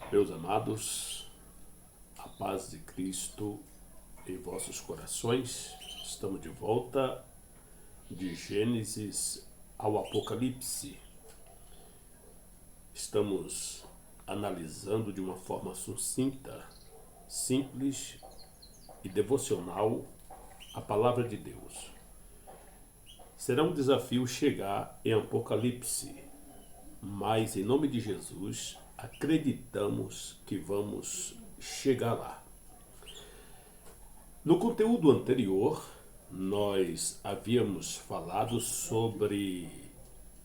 Meus amados, a paz de Cristo em vossos corações. Estamos de volta de Gênesis ao Apocalipse. Estamos analisando de uma forma sucinta, simples e devocional a palavra de Deus. Será um desafio chegar em Apocalipse, mas em nome de Jesus acreditamos que vamos chegar lá. No conteúdo anterior, nós havíamos falado sobre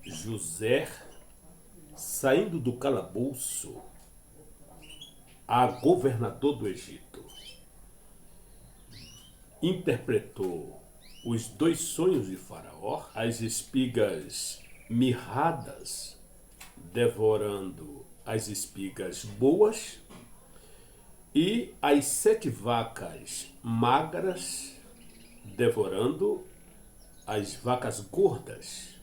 José saindo do calabouço a governador do Egito. Interpretou os dois sonhos de Faraó, as espigas mirradas devorando as espigas boas e as 7 vacas magras devorando as vacas gordas.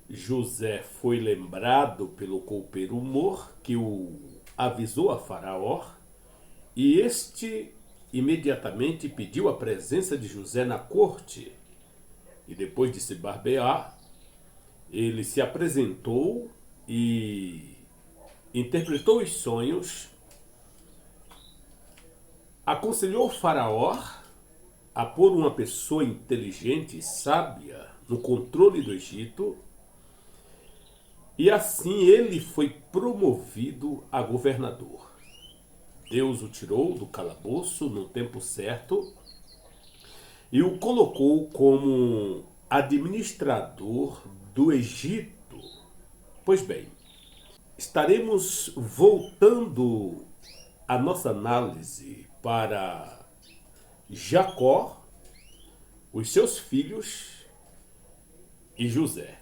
José foi lembrado pelo copeiro Mor, que o avisou a Faraó, e este imediatamente pediu a presença de José na corte. E depois de se barbear, ele se apresentou e interpretou os sonhos, aconselhou o Faraó a pôr uma pessoa inteligente e sábia no controle do Egito, e assim ele foi promovido a governador. Deus o tirou do calabouço no tempo certo e o colocou como administrador do Egito. Pois bem, estaremos voltando a nossa análise para Jacó, os seus filhos e José.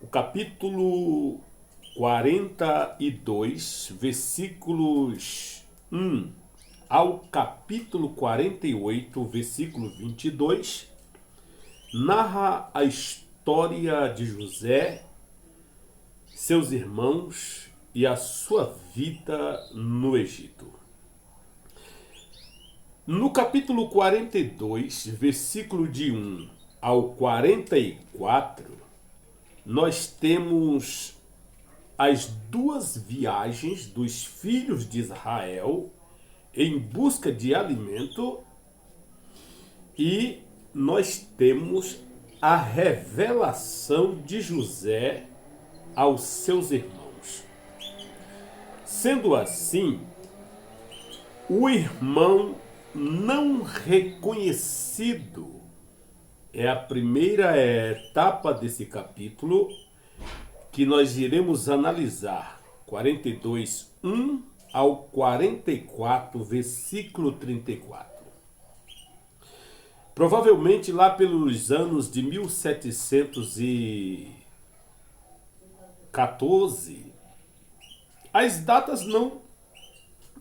O capítulo 42, versículos 1 ao capítulo 48, versículo 22, narra a história de José, seus irmãos e a sua vida no Egito. No capítulo 42, versículo de 1 ao 44, nós temos as duas viagens dos filhos de Israel em busca de alimento e nós temos a revelação de José aos seus irmãos. Sendo assim, o irmão não reconhecido é a primeira etapa desse capítulo que nós iremos analisar, 42, 1 ao 44, versículo 34. Provavelmente lá pelos anos de 1714, as datas não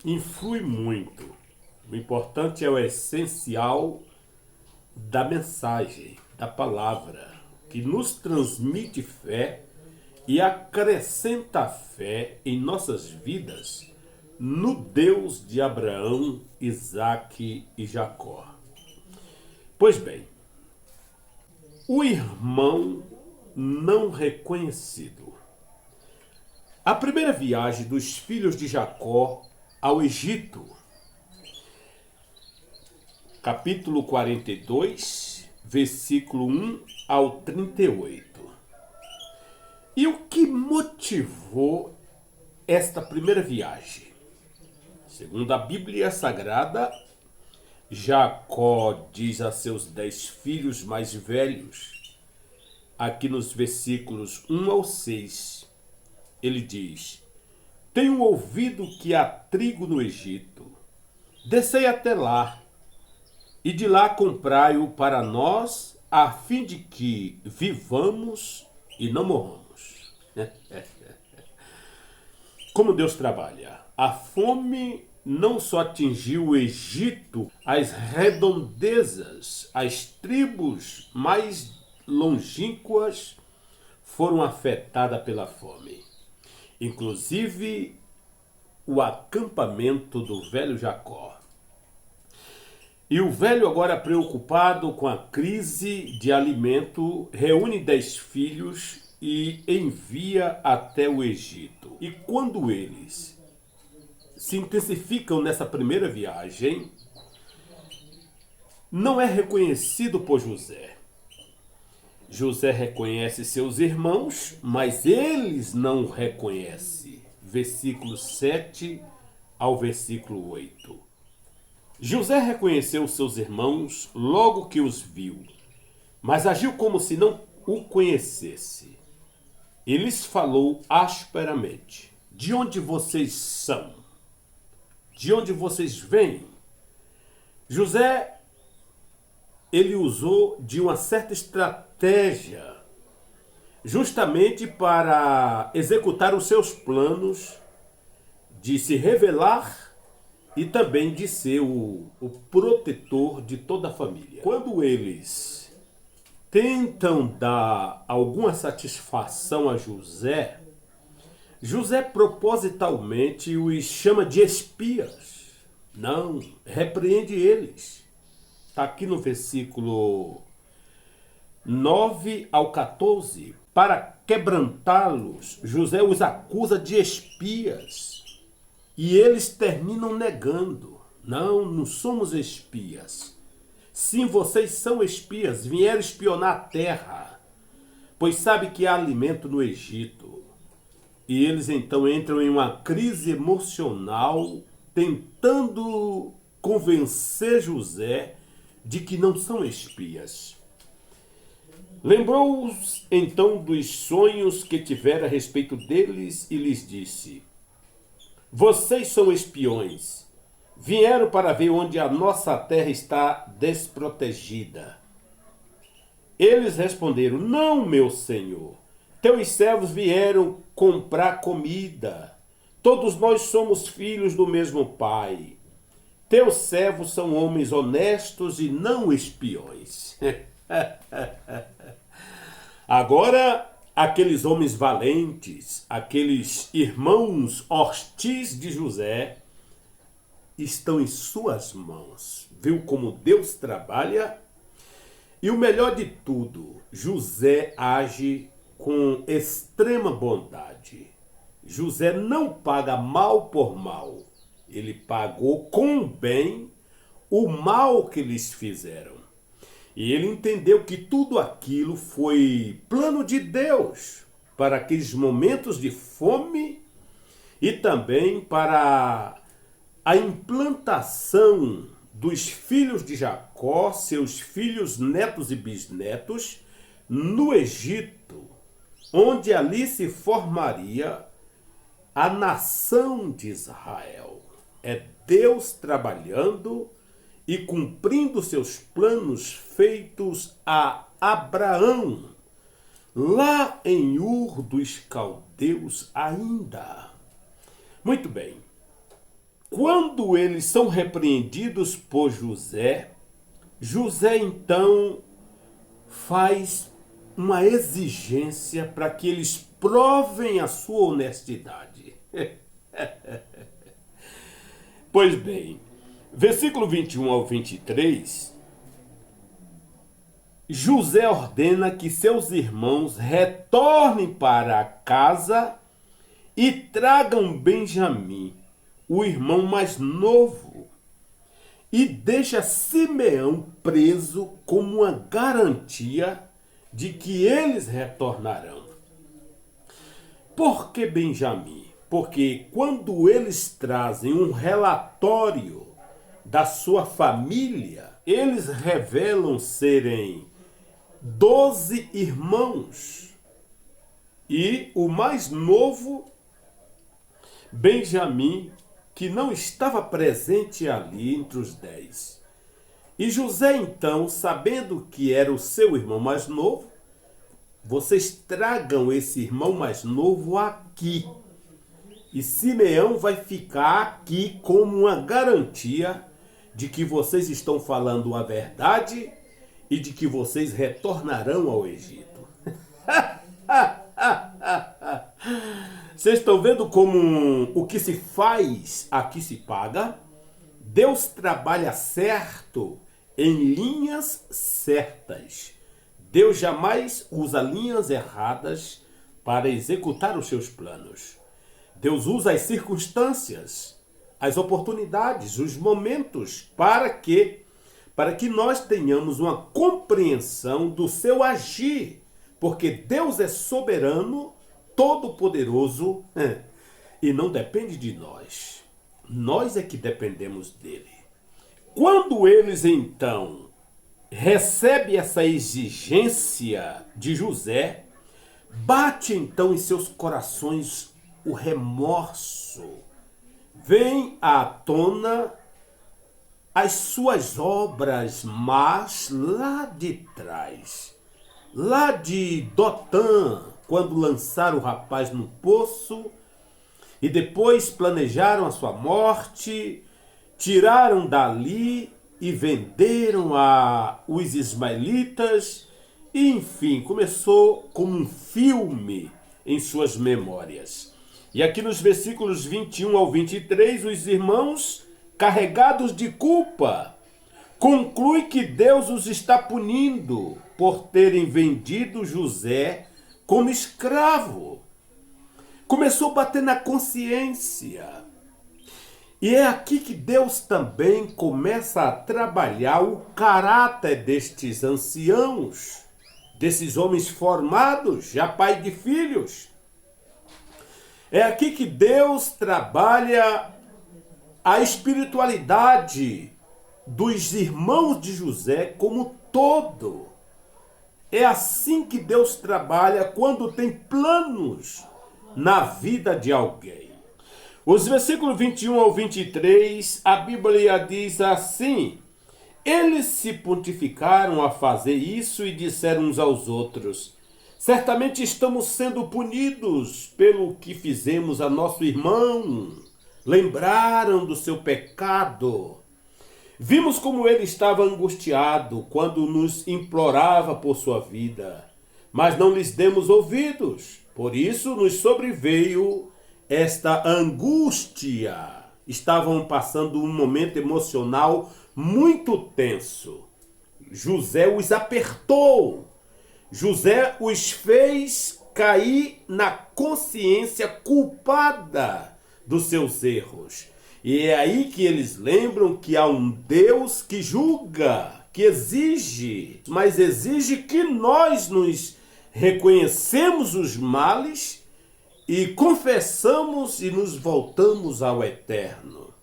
influem muito. O importante é o essencial da mensagem, da palavra, que nos transmite fé e acrescenta fé em nossas vidas no Deus de Abraão, Isaque e Jacó. Pois bem, o irmão não reconhecido. A primeira viagem dos filhos de Jacó ao Egito, capítulo 42, versículo 1 ao 38. E o que motivou esta primeira viagem? Segundo a Bíblia Sagrada, Jacó diz a seus 10 filhos mais velhos, aqui nos versículos 1 ao 6, ele diz: tenho ouvido que há trigo no Egito, descei até lá, e de lá comprai-o para nós, a fim de que vivamos e não morramos. Como Deus trabalha. A fome não só atingiu o Egito, as redondezas, as tribos mais longínquas foram afetadas pela fome. inclusive o acampamento do velho Jacó. E o velho, agora preocupado com a crise de alimento, reúne 10 filhos e envia até o Egito. E quando eles se intensificam nessa primeira viagem, não é reconhecido por José. José reconhece seus irmãos, mas eles não o reconhecem. Versículo 7 ao versículo 8. José reconheceu seus irmãos logo que os viu, mas agiu como se não o conhecesse. E lhes falou asperamente: de onde vocês são? De onde vocês vêm? José, ele usou de uma certa estratégia, justamente para executar os seus planos de se revelar e também de ser o protetor de toda a família. Quando eles tentam dar alguma satisfação a José, José propositalmente os chama de espias. Não, repreende eles. Está aqui no versículo 9 ao 14. Para quebrantá-los, José os acusa de espias. E eles terminam negando. Não, não somos espias. Sim, vocês são espias, vieram espionar a terra, pois sabe que há alimento no Egito. E eles então entram em uma crise emocional, tentando convencer José de que não são espias. Lembrou-os então dos sonhos que tivera a respeito deles e lhes disse: vocês são espiões, vieram para ver onde a nossa terra está desprotegida. Eles responderam: não, meu senhor, teus servos vieram comprar comida. Todos nós somos filhos do mesmo pai. Teus servos são homens honestos e não espiões. Agora, aqueles homens valentes, aqueles irmãos hostis de José, estão em suas mãos. Viu como Deus trabalha? E o melhor de tudo, José age com extrema bondade. José não paga mal por mal. Ele pagou com bem o mal que lhes fizeram. E ele entendeu que tudo aquilo foi plano de Deus para aqueles momentos de fome e também para a implantação dos filhos de Jacó, seus filhos, netos e bisnetos, no Egito, onde ali se formaria a nação de Israel. É Deus trabalhando e cumprindo seus planos feitos a Abraão, lá em Ur dos Caldeus ainda. Muito bem. Quando eles são repreendidos por José, José então faz uma exigência para que eles provem a sua honestidade. Pois bem, versículo 21 ao 23, José ordena que seus irmãos retornem para casa e tragam Benjamim, o irmão mais novo, e deixa Simeão preso como uma garantia de que eles retornarão. Por que Benjamim? Porque quando eles trazem um relatório da sua família, eles revelam serem 12 irmãos. E o mais novo, Benjamim, que não estava presente ali entre os 10. E José, então, sabendo que era o seu irmão mais novo, vocês tragam esse irmão mais novo aqui. E Simeão vai ficar aqui como uma garantia de que vocês estão falando a verdade e de que vocês retornarão ao Egito. Vocês estão vendo como o que se faz, aqui se paga? Deus trabalha certo em linhas certas. Deus jamais usa linhas erradas para executar os seus planos. Deus usa as circunstâncias, as oportunidades, os momentos para que nós tenhamos uma compreensão do seu agir, porque Deus é soberano, todo-poderoso e não depende de nós. Nós é que dependemos dele. Quando eles então recebem essa exigência de José, bate então em seus corações o remorso. Vem à tona as suas obras más lá de trás. Lá de Dotã, quando lançaram o rapaz no poço e depois planejaram a sua morte, tiraram dali e venderam os ismaelitas, e enfim, começou como um filme em suas memórias. E aqui nos versículos 21 ao 23, os irmãos, carregados de culpa, concluem que Deus os está punindo por terem vendido José como escravo. Começou a bater na consciência. E é aqui que Deus também começa a trabalhar o caráter destes anciãos, desses homens formados, já pai de filhos. É aqui que Deus trabalha a espiritualidade dos irmãos de José como todo. É assim que Deus trabalha quando tem planos na vida de alguém. Os versículos 21 ao 23, a Bíblia diz assim: eles se pontificaram a fazer isso e disseram uns aos outros: certamente estamos sendo punidos pelo que fizemos a nosso irmão. Lembraram do seu pecado. Vimos como ele estava angustiado quando nos implorava por sua vida, mas não lhes demos ouvidos. Por isso nos sobreveio esta angústia. Estavam passando um momento emocional muito tenso. José os apertou. José os fez cair na consciência culpada dos seus erros. E é aí que eles lembram que há um Deus que julga, que exige, mas exige que nós nos reconhecemos os males e confessamos e nos voltamos ao eterno.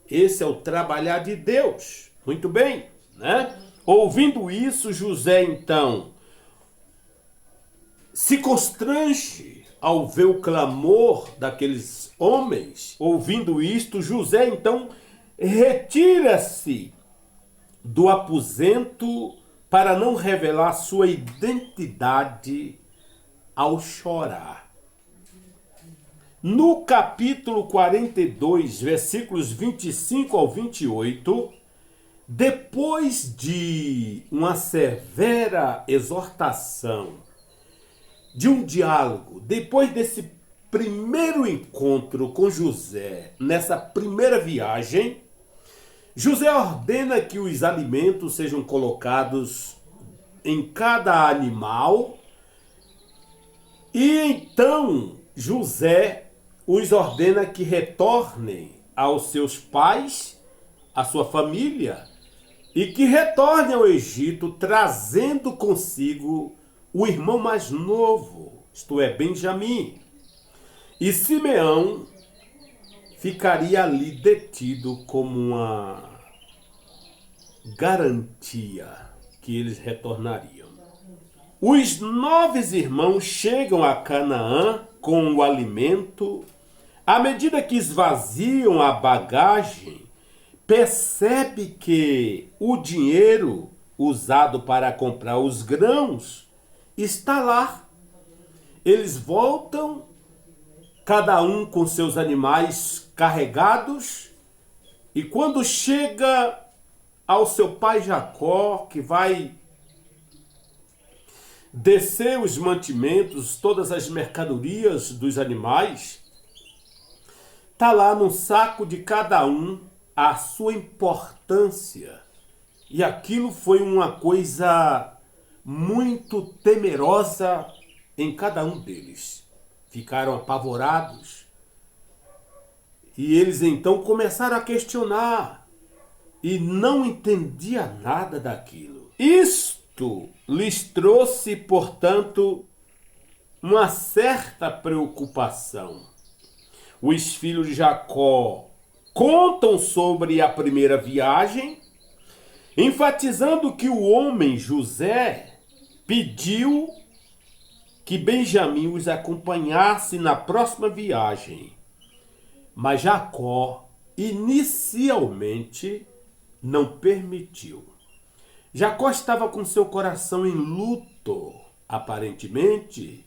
Esse é o trabalhar de Deus. Muito bem, né? Ouvindo isso, José então se constrange ao ver o clamor daqueles homens. Ouvindo isto, José então retira-se do aposento para não revelar sua identidade ao chorar. No capítulo 42, versículos 25 ao 28, depois de uma severa exortação, de um diálogo, depois desse primeiro encontro com José, nessa primeira viagem, José ordena que os alimentos sejam colocados em cada animal, e então José os ordena que retornem aos seus pais, à sua família, e que retornem ao Egito trazendo consigo o irmão mais novo, isto é, Benjamim. E Simeão ficaria ali detido como uma garantia que eles retornariam. Os 9 irmãos chegam a Canaã com o alimento. À medida que esvaziam a bagagem, percebe que o dinheiro usado para comprar os grãos está lá. Eles voltam, cada um com seus animais carregados, e quando chega ao seu pai Jacó, que vai descer os mantimentos, todas as mercadorias dos animais, está lá no saco de cada um a sua importância. E aquilo foi uma coisa muito temerosa em cada um deles. Ficaram apavorados. E eles então começaram a questionar e não entendia nada daquilo. Isto lhes trouxe, portanto, uma certa preocupação. Os filhos de Jacó contam sobre a primeira viagem, enfatizando que o homem José pediu que Benjamim os acompanhasse na próxima viagem. Mas Jacó inicialmente não permitiu. Jacó estava com seu coração em luto, aparentemente,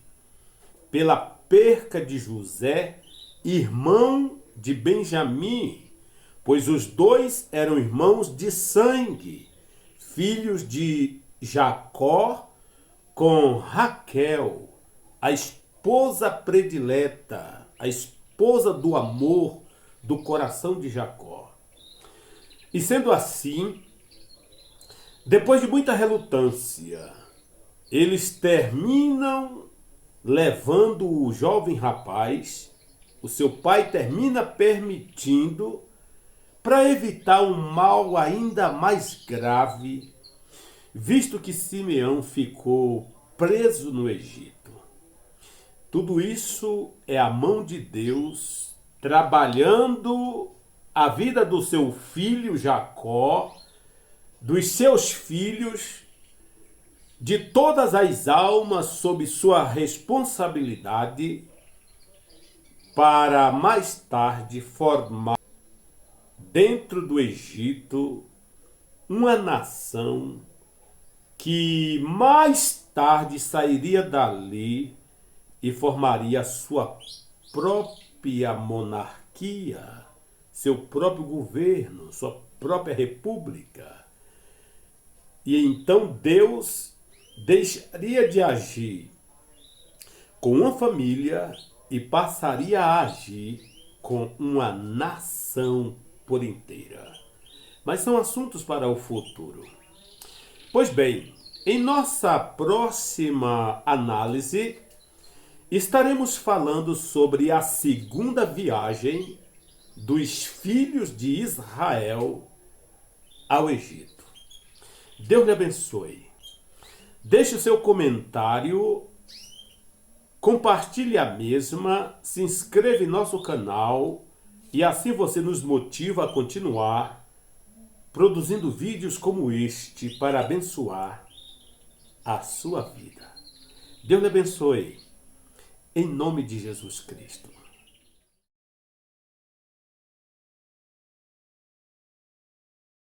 pela perca de José, irmão de Benjamim, pois os dois eram irmãos de sangue, filhos de Jacó com Raquel, a esposa predileta, a esposa do amor do coração de Jacó. E sendo assim, depois de muita relutância, eles terminam levando o jovem rapaz, o seu pai termina permitindo, para evitar um mal ainda mais grave, visto que Simeão ficou preso no Egito. Tudo isso é a mão de Deus trabalhando a vida do seu filho Jacó, dos seus filhos, de todas as almas sob sua responsabilidade, para mais tarde formar dentro do Egito uma nação que mais tarde sairia dali e formaria a sua própria monarquia, seu próprio governo, sua própria república. E então Deus deixaria de agir com uma família e passaria a agir com uma nação por inteira. Mas são assuntos para o futuro. Pois bem, em nossa próxima análise, estaremos falando sobre a segunda viagem dos filhos de Israel ao Egito. Deus lhe abençoe. Deixe o seu comentário, compartilhe a mesma, se inscreva em nosso canal e assim você nos motiva a continuar produzindo vídeos como este para abençoar a sua vida. Deus lhe abençoe, em nome de Jesus Cristo.